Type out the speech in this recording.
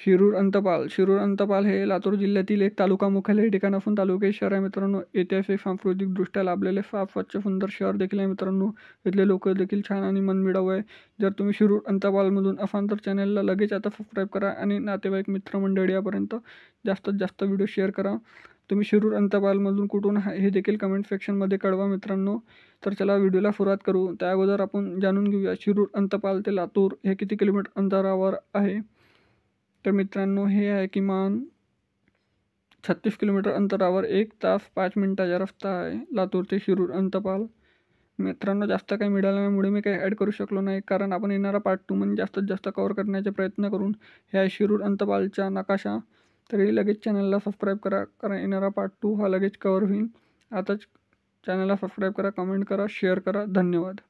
शिरूर अंतपाल हे लातूर जिल्ह्यातील एक तालुका मुख्यालय ठिकाण असून तालुक्याचे शहर आहे मित्रांनो. ऐतिहासिक सांस्कृतिकदृष्ट्या लाभलेले फार स्वच्छ सुंदर शहर देखील आहे मित्रांनो. इथले लोक देखील छान आणि मनमिळाऊ आहे. जर तुम्ही शिरूर अंतपालमधून असाल तर चॅनलला लगेच आता सबस्क्राईब करा आणि नातेवाईक मित्रमंडळी यापर्यंत जास्तीत जास्त व्हिडिओ शेअर करा. तुम्ही शिरूर अंतपालमधून कुठून हे देखील कमेंट सेक्शनमध्ये कळवा मित्रांनो. तर चला व्हिडिओला सुरुवात करू. त्या अगोदर आपण जाणून घेऊया शिरूर अंतपाल ते लातूर हे किती किलोमीटर अंतरावर आहे. तर मित्रांनो हे आहे किमान 36 किलोमीटर अंतरावर 1 तास 5 मिनिटाचा रस्ता आहे लातूर ते शिरूर अंतपाल. मित्रांनो जास्त काही मिळाल्यामुळे मी काही ॲड करू शकलो नाही, कारण आपण येणारा पार्ट 2 म्हणजे जास्तीत जास्त कव्हर करण्याचा प्रयत्न करून हे आहे शिरूर अंतपालचा नकाशा. तरी लगेच चॅनलला सबस्क्राईब करा, कारण येणारा पार्ट 2 हा लगेच कव्हर होईल. आताच चॅनलला सबस्क्राईब करा, कमेंट करा, शेअर करा. धन्यवाद.